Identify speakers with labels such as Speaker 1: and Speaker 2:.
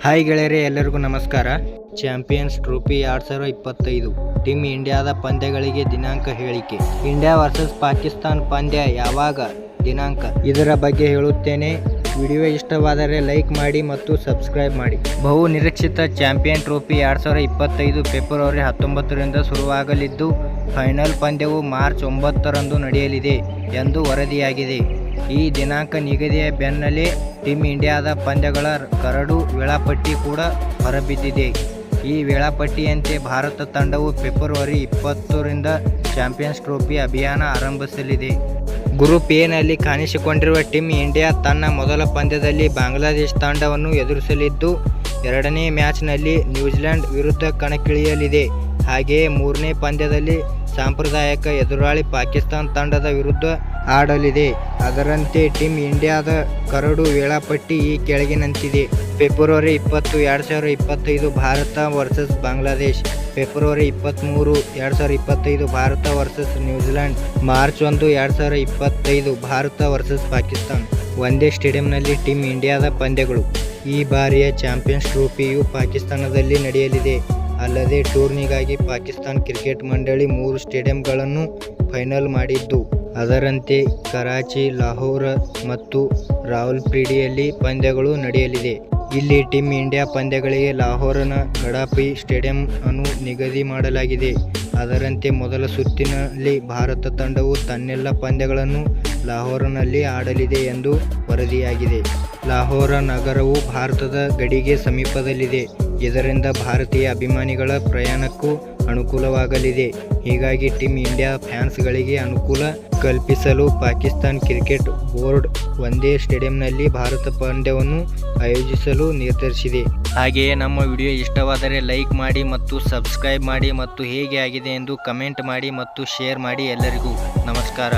Speaker 1: Hi ಗೆಳೆಯರೇ, ಎಲ್ಲರಿಗೂ ನಮಸ್ಕಾರ. ಚಾಂಪಿಯನ್ಸ್ ಟ್ರೋಫಿ 2025 ಟೀಮ್ ಇಂಡಿಯಾದ ಪಂದ್ಯಗಳಿಗೆ ದಿನಾಂಕ ಹೇಳಿಕೆ. ಇಂಡಿಯಾ ವರ್ಸಸ್ ಪಾಕಿಸ್ತಾನ್ ಪಂದ್ಯ ಯಾವಾಗ, ದಿನಾಂಕ, ಇದರ ಬಗ್ಗೆ ಹೇಳುತ್ತೇನೆ. ವಿಡಿಯೋ ಇಷ್ಟವಾದರೆ ಲೈಕ್ ಮಾಡಿ ಮತ್ತು ಸಬ್ಸ್ಕ್ರೈಬ್ ಮಾಡಿ. ಬಹು ನಿರೀಕ್ಷಿತ ಚಾಂಪಿಯನ್ ಟ್ರೋಫಿ 2025 ಫೆಬ್ರವರಿ 19ರಿಂದ ಶುರುವಾಗಲಿದ್ದು, ಫೈನಲ್ ಪಂದ್ಯವು ಮಾರ್ಚ್ 9ರಂದು ನಡೆಯಲಿದೆ ಎಂದು ವರದಿಯಾಗಿದೆ. ಈ ದಿನಾಂಕ ನಿಗದಿಯ ಬೆನ್ನಲ್ಲೇ ಟೀಮ್ ಇಂಡಿಯಾದ ಪಂದ್ಯಗಳ ಕರಡು ವೇಳಾಪಟ್ಟಿ ಕೂಡ ಹೊರಬಿದ್ದಿದೆ. ಈ ವೇಳಾಪಟ್ಟಿಯಂತೆ ಭಾರತ ತಂಡವು ಫೆಬ್ರವರಿ 20ರಿಂದ ಚಾಂಪಿಯನ್ಸ್ ಟ್ರೋಫಿ ಅಭಿಯಾನ ಆರಂಭಿಸಲಿದೆ. ಗ್ರೂಪ್ ಎನಲ್ಲಿ ಕಾಣಿಸಿಕೊಂಡಿರುವ ಟೀಮ್ ಇಂಡಿಯಾ ತನ್ನ ಮೊದಲ ಪಂದ್ಯದಲ್ಲಿ ಬಾಂಗ್ಲಾದೇಶ ತಂಡವನ್ನು ಎದುರಿಸಲಿದ್ದು, ಎರಡನೇ ಮ್ಯಾಚ್ನಲ್ಲಿ ನ್ಯೂಜಿಲೆಂಡ್ ವಿರುದ್ಧ ಕಣಕ್ಕಿಳಿಯಲಿದೆ. ಹಾಗೆಯೇ ಮೂರನೇ ಪಂದ್ಯದಲ್ಲಿ ಸಾಂಪ್ರದಾಯಿಕ ಎದುರಾಳಿ ಪಾಕಿಸ್ತಾನ ತಂಡದ ವಿರುದ್ಧ ಆಡಲಿದೆ. ಅದರಂತೆ ಟೀಮ್ ಇಂಡಿಯಾದ ಕರಡು ವೇಳಾಪಟ್ಟಿ ಈ ಕೆಳಗಿನಂತಿದೆ. ಫೆಬ್ರವರಿ 20, 2025 ಭಾರತ ವರ್ಸಸ್ ಬಾಂಗ್ಲಾದೇಶ್. ಫೆಬ್ರವರಿ 23, 2025 Bharat versus New Zealand. March 1, 2025 Bharat versus Pakistan. ಒಂದೇ ಸ್ಟೇಡಿಯಂನಲ್ಲಿ ಟೀಮ್ ಇಂಡಿಯಾದ ಪಂದ್ಯಗಳು. ಈ ಬಾರಿಯ ಚಾಂಪಿಯನ್ಸ್ ಟ್ರೋಫಿಯು ಪಾಕಿಸ್ತಾನದಲ್ಲಿ ನಡೆಯಲಿದೆ. ಅಲ್ಲದೆ ಟೂರ್ನಿಗಾಗಿ ಪಾಕಿಸ್ತಾನ ಕ್ರಿಕೆಟ್ ಮಂಡಳಿ 3 ಸ್ಟೇಡಿಯಂಗಳನ್ನು ಫೈನಲ್ ಮಾಡಿದ್ದು, ಅದರಂತೆ ಕರಾಚಿ, ಲಾಹೋರ್ ಮತ್ತು ರಾವಲ್ಪಿಂಡಿಯಲ್ಲಿ ಪಂದ್ಯಗಳು ನಡೆಯಲಿದೆ. ಇಲ್ಲಿ ಟೀಮ್ ಇಂಡಿಯಾ ಪಂದ್ಯಗಳಿಗೆ ಲಾಹೋರ್ನ ಗಡಾಫಿ ಸ್ಟೇಡಿಯಂ ಅನ್ನು ನಿಗದಿ ಮಾಡಲಾಗಿದೆ. ಅದರಂತೆ ಮೊದಲ ಸುತ್ತಿನಲ್ಲಿ ಭಾರತ ತಂಡವು ತನ್ನೆಲ್ಲ ಪಂದ್ಯಗಳನ್ನು ಲಾಹೋರ್ನಲ್ಲಿ ಆಡಲಿದೆ ಎಂದು ವರದಿಯಾಗಿದೆ. ಲಾಹೋರ ನಗರವು ಭಾರತದ ಗಡಿಗೆ ಸಮೀಪದಲ್ಲಿದೆ. ಇದರಿಂದ ಭಾರತೀಯ ಅಭಿಮಾನಿಗಳ ಪ್ರಯಾಣಕ್ಕೂ ಅನುಕೂಲವಾಗಲಿದೆ. ಹೀಗಾಗಿ ಟೀಮ್ ಇಂಡಿಯಾ ಫ್ಯಾನ್ಸ್ಗಳಿಗೆ ಅನುಕೂಲ ಕಲ್ಪಿಸಲು ಪಾಕಿಸ್ತಾನ ಕ್ರಿಕೆಟ್ ಬೋರ್ಡ್ ಒಂದೇ ಸ್ಟೇಡಿಯಂನಲ್ಲಿ ಭಾರತ ಪಂದ್ಯವನ್ನು ಆಯೋಜಿಸಲು ನಿರ್ಧರಿಸಿದೆ. ಹಾಗೆಯೇ ನಮ್ಮ ವಿಡಿಯೋ ಇಷ್ಟವಾದರೆ ಲೈಕ್ ಮಾಡಿ ಮತ್ತು ಸಬ್ಸ್ಕ್ರೈಬ್ ಮಾಡಿ ಮತ್ತು ಹೇಗೆ ಆಗಿದೆ ಎಂದು ಕಮೆಂಟ್ ಮಾಡಿ ಮತ್ತು ಶೇರ್ ಮಾಡಿ. ಎಲ್ಲರಿಗೂ ನಮಸ್ಕಾರ.